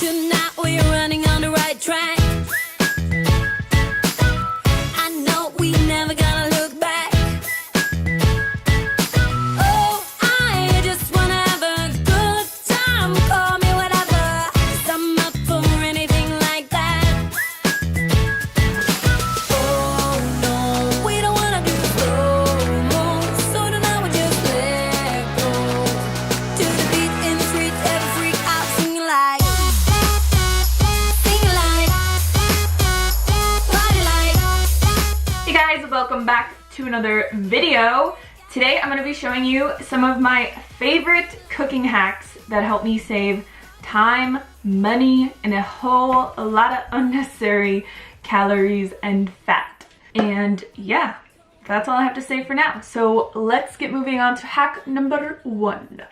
Tonight we're running on the right track. I know we never gonna look back. Oh, I just wanna have a good time. Call me whatever, 'cause I'm up for anything like that. Oh no, we don't wanna do slow-mo, so tonight we just let go. To the beat in the streets, every freak out singing like, singing like, party like. Hey guys, welcome back to another video. Today I'm going to be showing you some of my favorite cooking hacks that help me save time, money, and a whole lot of unnecessary calories and fat. And yeah, that's all I have to say for now. So let's get moving on to hack number 1.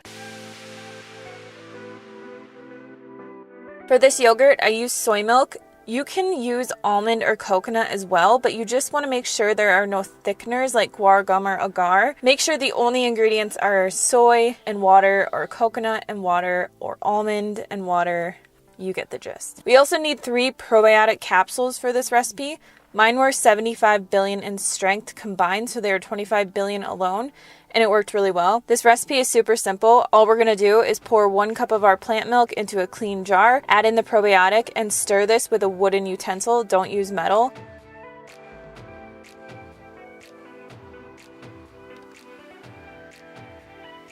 For this yogurt, I use soy milk. You can use almond or coconut as well, but you just want to make sure there are no thickeners like guar gum or agar. Make sure the only ingredients are soy and water, or coconut and water, or almond and water. You get the gist. We also need 3 probiotic capsules for this recipe. Mine were 75 billion in strength combined, so they were 25 billion alone, and it worked really well. This recipe is super simple. All we're gonna do is pour 1 cup of our plant milk into a clean jar, add in the probiotic, and stir this with a wooden utensil. Don't use metal.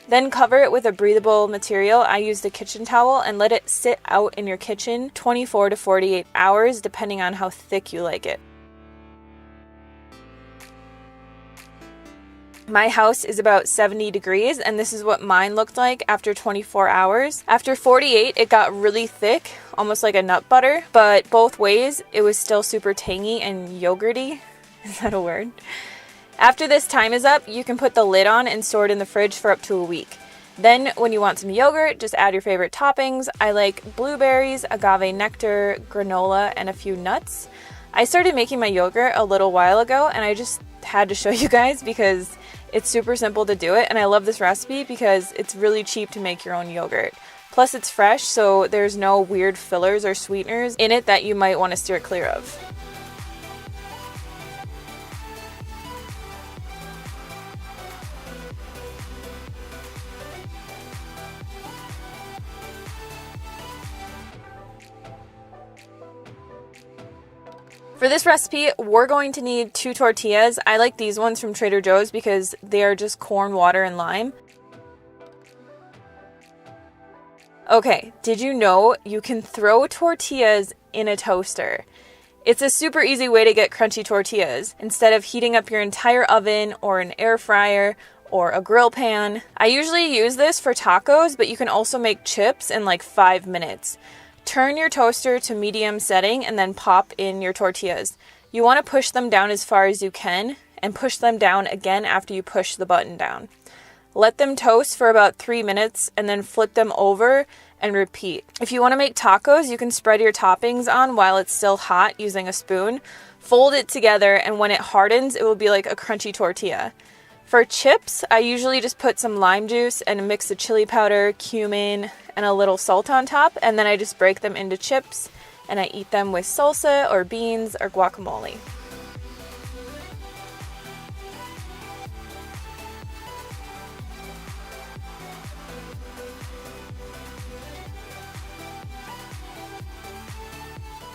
Then cover it with a breathable material. I used a kitchen towel, and let it sit out in your kitchen 24 to 48 hours, depending on how thick you like it. My house is about 70 degrees, and this is what mine looked like after 24 hours. After 48, it got really thick, almost like a nut butter, but both ways, it was still super tangy and yogurty. Is that a word? After this time is up, you can put the lid on and store it in the fridge for up to a week. Then when you want some yogurt, just add your favorite toppings. I like blueberries, agave nectar, granola, and a few nuts. I started making my yogurt a little while ago, and I just had to show you guys because it's super simple to do it, and I love this recipe because it's really cheap to make your own yogurt. Plus it's fresh, so there's no weird fillers or sweeteners in it that you might want to steer clear of. For this recipe, we're going to need 2 tortillas. I like these ones from Trader Joe's because they are just corn, water, and lime. Okay, did you know you can throw tortillas in a toaster? It's a super easy way to get crunchy tortillas instead of heating up your entire oven or an air fryer or a grill pan. I usually use this for tacos, but you can also make chips in like 5 minutes. Turn your toaster to medium setting and then pop in your tortillas. You want to push them down as far as you can and push them down again after you push the button down. Let them toast for about 3 minutes and then flip them over and repeat. If you want to make tacos, you can spread your toppings on while it's still hot using a spoon. Fold it together, and when it hardens, it will be like a crunchy tortilla. For chips, I usually just put some lime juice and mix the chili powder, cumin, and a little salt on top, and then I just break them into chips, and I eat them with salsa or beans or guacamole.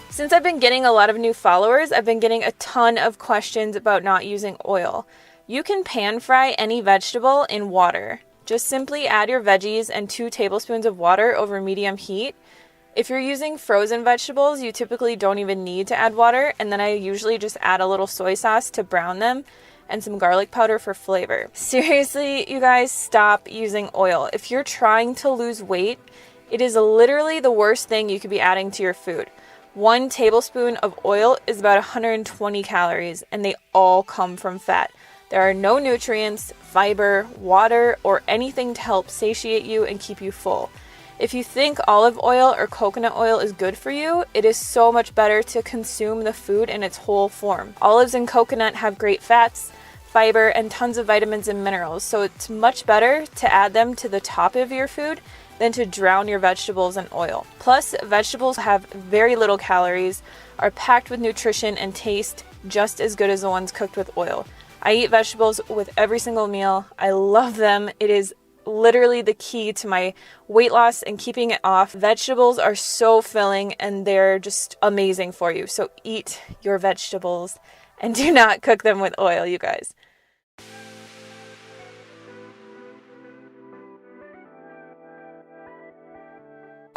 Since I've been getting a lot of new followers, I've been getting a ton of questions about not using oil. You can pan fry any vegetable in water. Just simply add your veggies and 2 tablespoons of water over medium heat. If you're using frozen vegetables, you typically don't even need to add water, and then I usually just add a little soy sauce to brown them and some garlic powder for flavor. Seriously, you guys, stop using oil. If you're trying to lose weight, it is literally the worst thing you could be adding to your food. 1 tablespoon of oil is about 120 calories, and they all come from fat. There are no nutrients, fiber, water, or anything to help satiate you and keep you full. If you think olive oil or coconut oil is good for you, it is so much better to consume the food in its whole form. Olives and coconut have great fats, fiber, and tons of vitamins and minerals, so it's much better to add them to the top of your food than to drown your vegetables in oil. Plus, vegetables have very little calories, are packed with nutrition, and taste just as good as the ones cooked with oil. I eat vegetables with every single meal. I love them. It is literally the key to my weight loss and keeping it off. Vegetables are so filling and they're just amazing for you. So eat your vegetables and do not cook them with oil, you guys.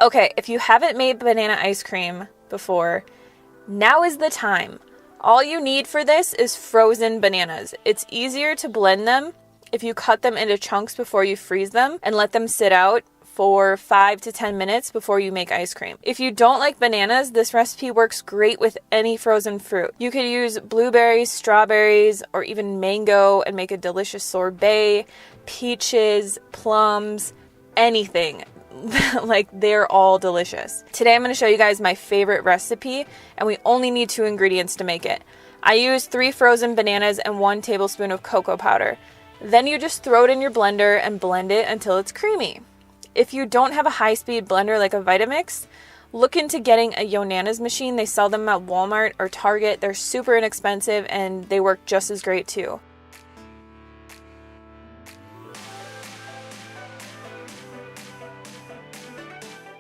Okay, if you haven't made banana ice cream before, now is the time. All you need for this is frozen bananas. It's easier to blend them if you cut them into chunks before you freeze them and let them sit out for 5 to 10 minutes before you make ice cream. If you don't like bananas, this recipe works great with any frozen fruit. You could use blueberries, strawberries, or even mango and make a delicious sorbet, peaches, plums, anything. Like, they're all delicious. Today I'm going to show you guys my favorite recipe, and we only need 2 ingredients to make it. I use 3 frozen bananas and 1 tablespoon of cocoa powder. Then you just throw it in your blender and blend it until it's creamy. If you don't have a high-speed blender like a Vitamix, look into getting a Yonana's machine. They sell them at Walmart or Target. They're super inexpensive and they work just as great too.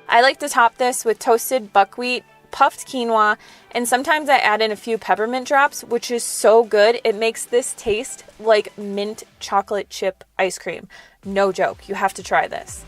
I like to top this with toasted buckwheat, puffed quinoa, and sometimes I add in a few peppermint drops, which is so good. It makes this taste like mint chocolate chip ice cream. No joke, you have to try this.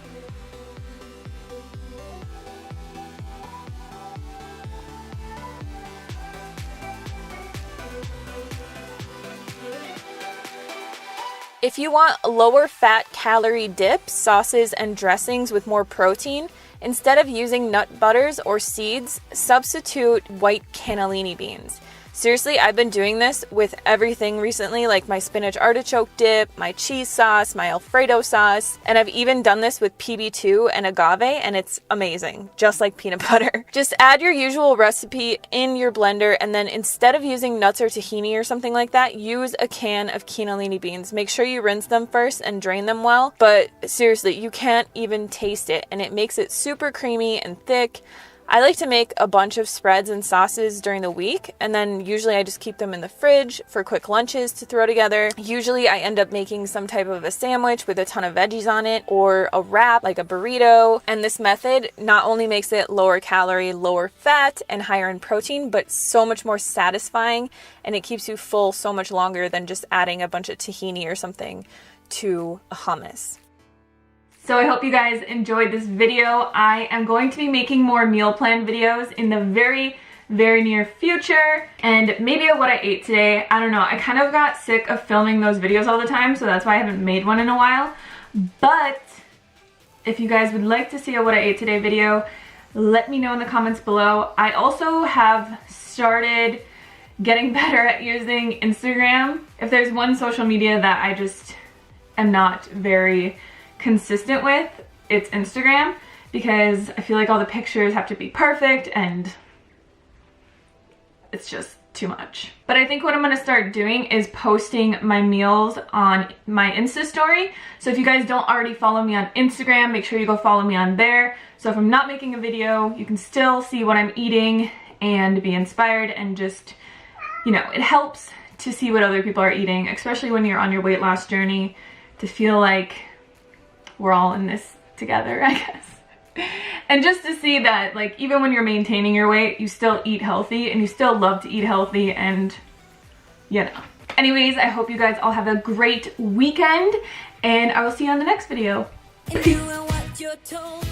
If you want lower fat calorie dips, sauces, and dressings with more protein, instead of using nut butters or seeds, substitute white cannellini beans. Seriously, I've been doing this with everything recently, like my spinach artichoke dip, my cheese sauce, my Alfredo sauce, and I've even done this with PB2 and agave, and it's amazing, just like peanut butter. Just add your usual recipe in your blender, and then instead of using nuts or tahini or something like that, use a can of cannellini beans. Make sure you rinse them first and drain them well, but seriously, you can't even taste it, and it makes it super creamy and thick. I like to make a bunch of spreads and sauces during the week, and then usually I just keep them in the fridge for quick lunches to throw together. Usually I end up making some type of a sandwich with a ton of veggies on it, or a wrap like a burrito. And this method not only makes it lower calorie, lower fat, and higher in protein, but so much more satisfying, and it keeps you full so much longer than just adding a bunch of tahini or something to a hummus. So I hope you guys enjoyed this video. I am going to be making more meal plan videos in the very near future, and maybe of what I ate today. I don't know, I kind of got sick of filming those videos all the time, so that's why I haven't made one in a while. But if you guys would like to see a what I ate today video, let me know in the comments below. I also have started getting better at using Instagram. If there's one social media that I just am not very consistent with, it's Instagram, because I feel like all the pictures have to be perfect and it's just too much. But I think what I'm gonna start doing is posting my meals on my Insta story. So if you guys don't already follow me on Instagram, make sure you go follow me on there. So if I'm not making a video, you can still see what I'm eating and be inspired, and just, you know, it helps to see what other people are eating, especially when you're on your weight loss journey, to feel like we're all in this together, I guess. And just to see that, like, even when you're maintaining your weight, you still eat healthy, and you still love to eat healthy, and you know. Anyways, I hope you guys all have a great weekend, and I will see you on the next video. And doing what you're told.